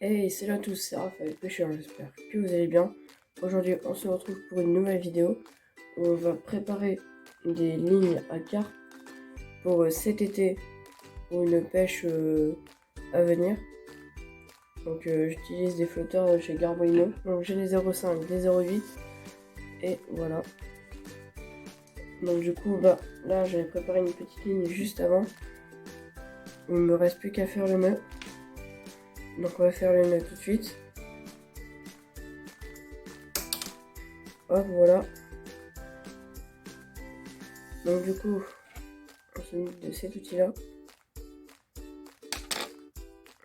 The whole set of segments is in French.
Hey, salut à tous, c'est Raphaël Pêcheur, j'espère que vous allez bien. Aujourd'hui, on se retrouve pour une nouvelle vidéo où on va préparer des lignes à carpe pour cet été, pour une pêche à venir. Donc j'utilise des flotteurs de chez Garbolino. Donc j'ai les 0,5, des 0,8 et voilà. Donc du coup, là j'avais préparé une petite ligne juste avant. Il me reste plus qu'à faire le nœud. Donc on va faire le nœud tout de suite. Hop, voilà. Donc du coup, on se met de cet outil là.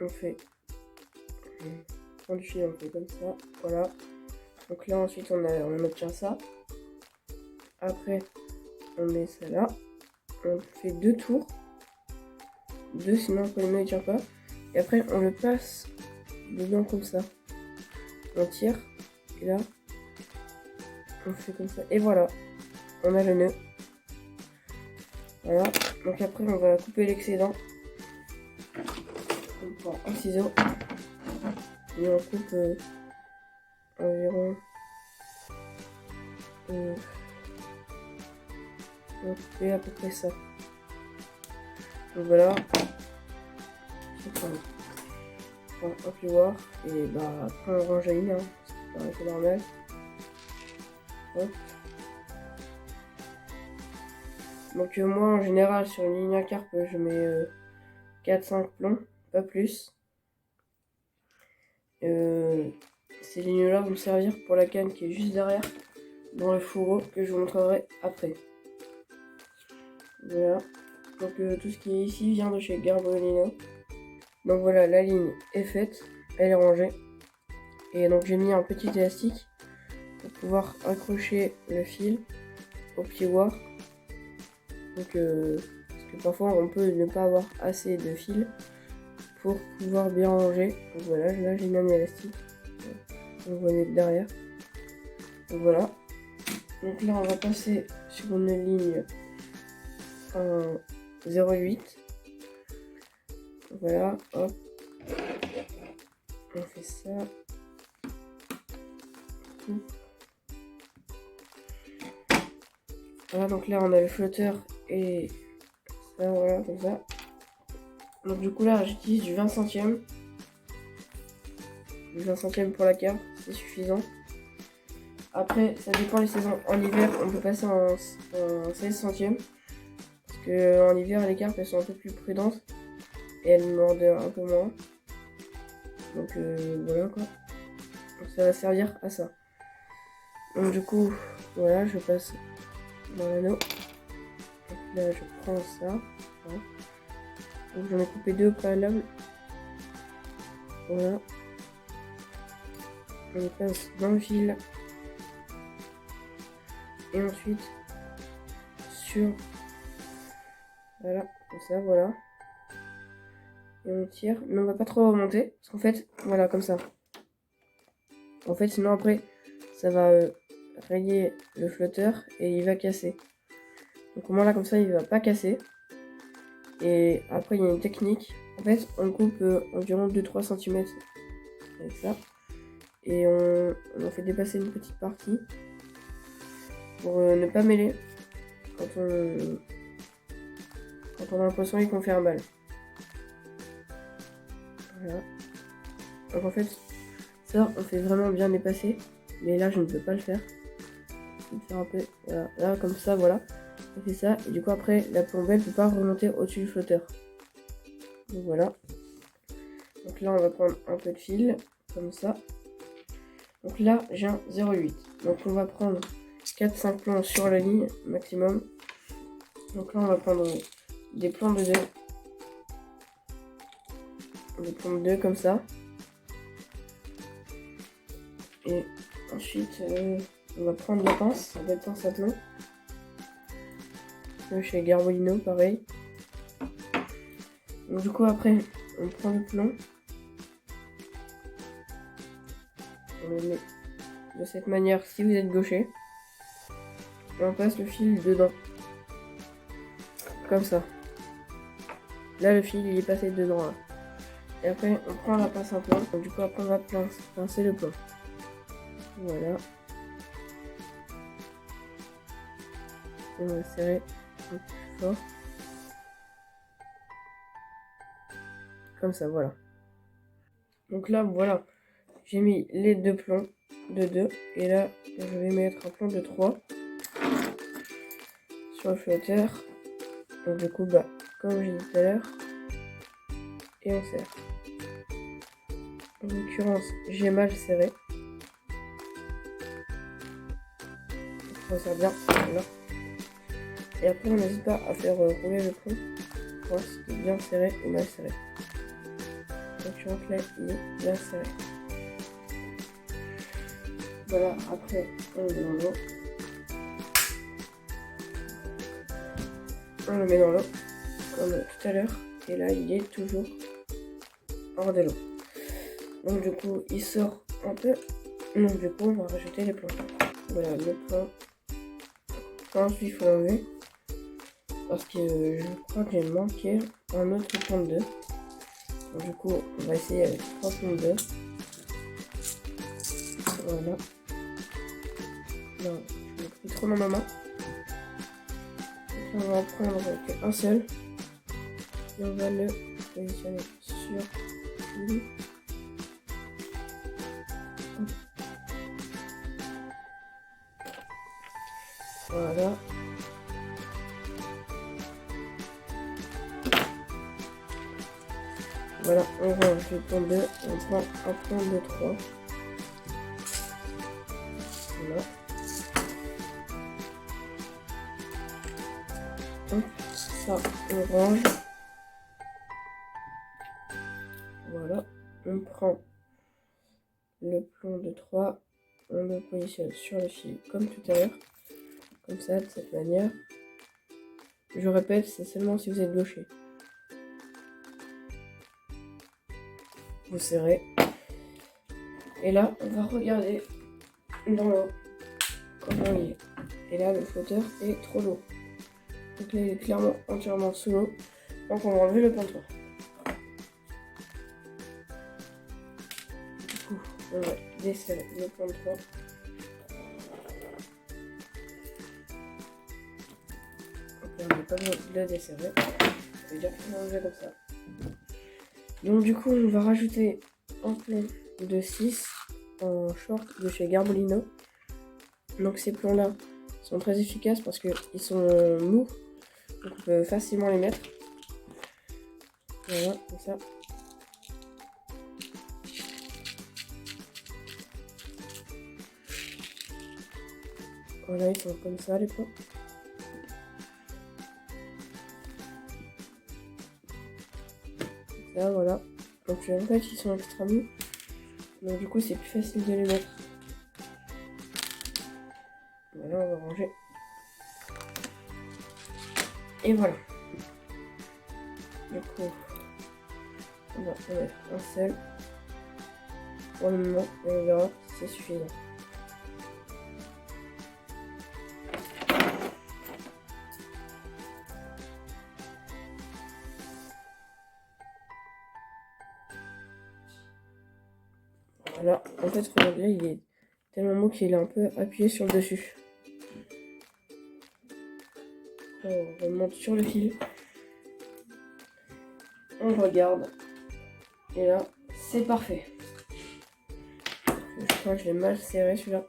On fait du fil, on fait comme ça, voilà. Donc là ensuite on obtient ça. Après on met ça là. On fait 2 tours. 2 sinon le nœud ne tire pas. Et après on le passe dedans comme ça. On tire. Et là on fait comme ça. Et voilà. On a le nœud. Voilà. Donc après on va couper l'excédent. On prend un ciseau. Et on coupe environ on va couper à peu près ça. Donc voilà. On prend un plioir et après on range à une, hein. C'est normal. Hop. Donc moi en général sur une ligne à carpe je mets 4-5 plombs, pas plus. Ces lignes là vont me servir pour la canne qui est juste derrière dans le fourreau que je vous montrerai après. Voilà. Donc tout ce qui est ici vient de chez Garbolino. Donc voilà, la ligne est faite, elle est rangée. Et donc j'ai mis un petit élastique pour pouvoir accrocher le fil au plioir. Donc parce que parfois on peut ne pas avoir assez de fil pour pouvoir bien ranger. Donc voilà, là j'ai mis un élastique. On va mettre derrière. Donc voilà. Donc là on va passer sur une ligne en 0,8. Voilà, hop. On fait ça. Voilà, donc là on a le flotteur et ça, voilà, comme ça. Donc du coup là j'utilise du 20 centièmes. Du 20 centièmes pour la carpe, c'est suffisant. Après, ça dépend des saisons. En hiver, on peut passer en 16 centièmes. Parce que en hiver, les carpes elles sont un peu plus prudentes. Et elles mordent un peu moins. Donc voilà quoi. Donc ça va servir à ça. Donc du coup, voilà, je passe dans l'anneau. Donc là, je prends ça. Voilà. Donc j'en ai coupé 2 au préalable. Voilà. On les passe dans le fil. Et ensuite, sur... Voilà, comme ça, voilà. Et on tire. Mais on va pas trop remonter. Parce qu'en fait, voilà, comme ça. En fait, sinon après, ça va rayer le flotteur et il va casser. Donc au moins là, comme ça, il va pas casser. Et après, il y a une technique. En fait, on coupe environ 2-3 cm avec ça. Et on en fait dépasser une petite partie. Pour ne pas mêler quand on a l'impression qu'on fait un bal. Voilà. Donc en fait, ça on fait vraiment bien dépasser. Mais là je ne peux pas le faire. Je vais faire un peu. Voilà. Là comme ça, voilà. On fait ça. Et du coup après la plombelle ne peut pas remonter au-dessus du flotteur. Donc voilà. Donc là on va prendre un peu de fil. Comme ça. Donc là j'ai un 0,8. Donc on va prendre 4-5 plombs sur la ligne maximum. Donc là on va prendre des plombs de 2. Des plombs de 2 comme ça. Et ensuite on va prendre la pince, ça va être pince à plomb. Chez Garbolino pareil. Donc du coup après on prend le plomb. On le met de cette manière si vous êtes gaucher. Et on passe le fil dedans. Comme ça. Là le fil il est passé dedans là. Et après, on prend la pince à plomb. Donc, du coup, après, on va pincer le plomb. Voilà. On va serrer un peu plus fort. Comme ça, voilà. Donc là, voilà. J'ai mis les 2 plombs de 2. Et là, je vais mettre un plomb de 3 sur le flotteur. Donc du coup, bah, comme j'ai dit tout à l'heure, et on serre. En l'occurrence, j'ai mal serré. On serre bien, voilà. Et après, on n'hésite pas à faire rouler le plomb pour voir si c'est bien serré ou mal serré. En l'occurrence, là, il est bien serré. Voilà, après, on le met dans l'eau. On le met dans l'eau, comme tout à l'heure. Et là, il est toujours hors de l'eau. Donc du coup, il sort un peu. Donc du coup, on va rajouter les plombs. Voilà, le plomb. Ensuite, il faut l'enlever. Parce que je crois que j'ai manqué un autre plomb de 2. Donc du coup, on va essayer avec 3 plombs de 2. Voilà. Non, je l'ai pris trop dans ma main. Donc on va en prendre qu'un seul. Et on va le positionner sur lui. Voilà. Voilà, on range le plomb 2, on prend un plomb de 3. Voilà. Hop, ça, on range. Voilà, on prend le plomb de 3, on le positionne sur le fil comme tout à l'heure. Comme ça, de cette manière. Je répète, c'est seulement si vous êtes gaucher. Vous serrez. Et là, on va regarder dans l'eau comment il est. Et là, le flotteur est trop lourd. Donc là, il est clairement entièrement sous l'eau. Donc on va enlever le pontoir. Du coup, on va desserrer le pontoir. Donc là, on n'a pas besoin de le desserrer. Ça veut dire qu'on va enlever comme ça. Donc du coup, on va rajouter un plomb de 6 en short de chez Garbolino. Donc ces plombs-là sont très efficaces parce qu'ils sont mous. Donc on peut facilement les mettre. Voilà, comme ça. Voilà, ils sont comme ça les plombs. Ça, voilà. Donc en fait, ils sont extra mous. Donc du coup, c'est plus facile de les mettre. Voilà, on va ranger. Et voilà. Du coup, on va en mettre un seul. Pour le moment, et on verra si c'est suffisant. Voilà, en fait, regardez, là, il est tellement mou qu'il est un peu appuyé sur le dessus. On remonte sur le fil. On regarde. Et là, c'est parfait. Je crois que je l'ai mal serré celui-là.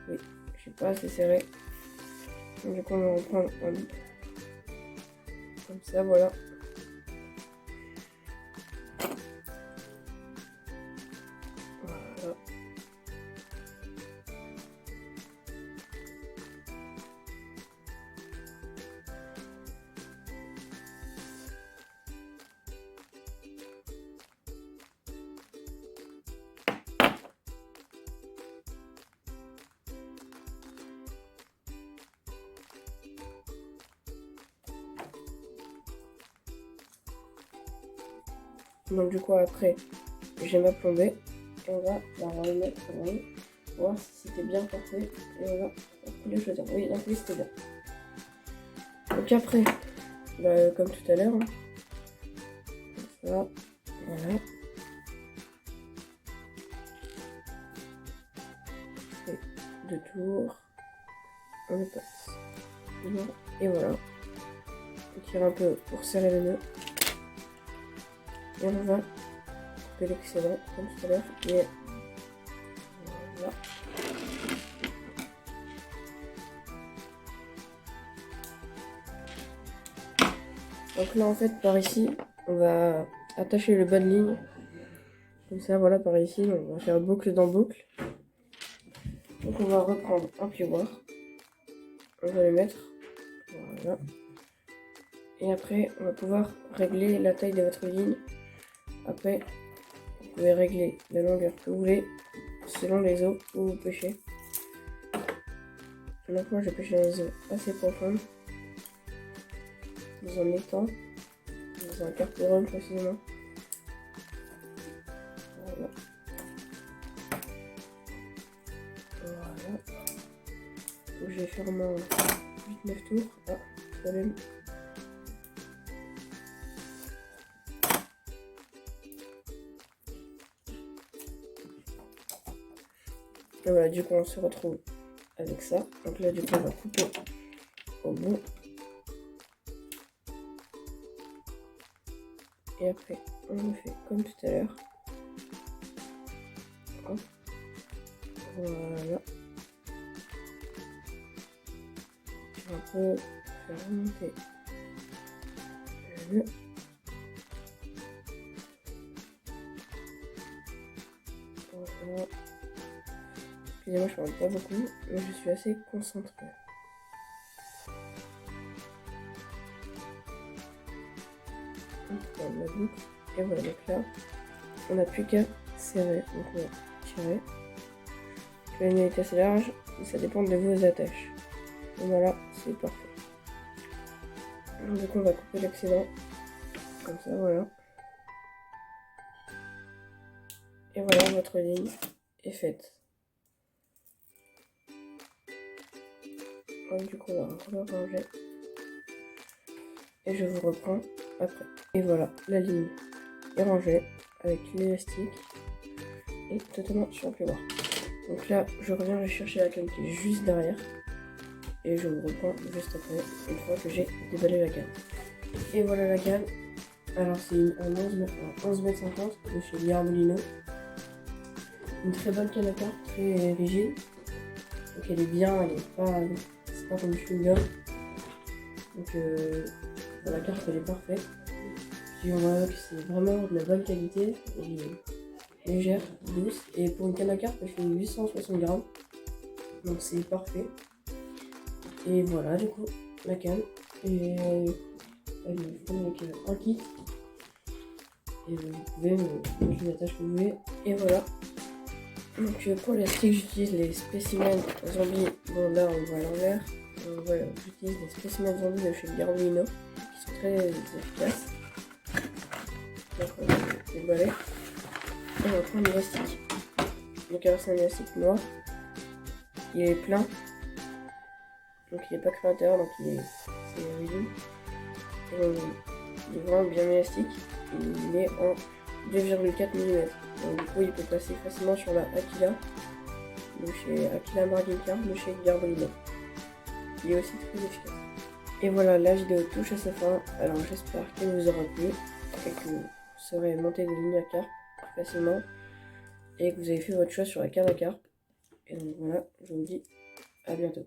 Oui, je suis pas assez serré. Donc du coup, on va reprendre un bout. Comme ça, voilà. Voilà. Donc du coup, après, j'ai ma plombée. Et on va la remettre en ligne. Pour voir si c'était bien parfait. Et on va couler le flotteur. Oui, donc oui, c'était bien. Donc après, bah, comme tout à l'heure, hein, ça. Voilà. Et 2 tours. On le passe. Et voilà. On tire un peu pour serrer le nœud. Et on va couper l'excédent comme tout à l'heure. Et voilà. Donc là en fait par ici on va attacher le bas de ligne. Comme ça voilà par ici on va faire boucle dans boucle. Donc on va reprendre un plioir. On va le mettre. Voilà. Et après on va pouvoir régler la taille de votre ligne. Après vous pouvez régler la longueur que vous voulez selon les eaux où vous pêchez. Donc moi je pêche dans les eaux assez profondes. Dans un étang. Dans un carpe de Rome précisément. Voilà. Voilà. Donc j'ai fait vraiment 8-9 tours. Ah, problème. Et voilà, du coup on se retrouve avec ça. Donc là du coup on va couper au bout. Et après on le fait comme tout à l'heure. Voilà. Un peu faire remonter le nœud. Voilà. Excusez-moi, je parle pas beaucoup, mais je suis assez concentrée. On la boucle. Et voilà, donc là, on n'a plus qu'à serrer. Donc on va tirer. La ligne est assez large, et ça dépend de vos attaches. Et voilà, c'est parfait. Donc on va couper l'excédent. Comme ça, voilà. Et voilà, votre ligne est faite. Donc, du coup, on va ranger. Et je vous reprends après. Et voilà, la ligne est rangée avec l'élastique et totalement sur le plioir. Donc là, je reviens, je chercher la canne qui est juste derrière. Et je vous reprends juste après, une fois que j'ai déballé la canne. Et voilà la canne. Alors c'est un 11,50 m de chez Garbolino. Une très bonne canne à carpe, très rigide. Donc elle est bien, elle est pas, c'est pas comme du chewing-gum. Donc la carpe elle est parfaite. Puis on voit que c'est vraiment de la bonne qualité, elle est légère, douce. Et pour une canne à carpe elle fait 860 grammes. Donc c'est parfait. Et voilà du coup la canne. Et elle est avec un kit. Et vous pouvez mettre les attaches que vous voulez. Et voilà. Donc pour les sticks j'utilise les spécimens zombies. Bon là on voit à l'envers. Voilà, j'utilise les spécimens zombies de chez Garbolino qui sont très efficaces. Donc on va les déballer. Et on va prendre l'élastique. Donc alors c'est un élastique noir. Il est plein. Donc il n'est pas créé à l'intérieur, donc c'est rigide. Il est vraiment bien élastique. Il est en 2,4 mm. Donc du coup il peut passer facilement sur la Aquila. De chez Aquila Marine Carp de chez Garbolino. Il est aussi très efficace. Et voilà, la vidéo touche à sa fin. Alors j'espère qu'elle vous aura plu et que vous saurez monter des lignes à carpe plus facilement et que vous avez fait votre choix sur la canne à carpe. Et donc voilà, je vous dis à bientôt.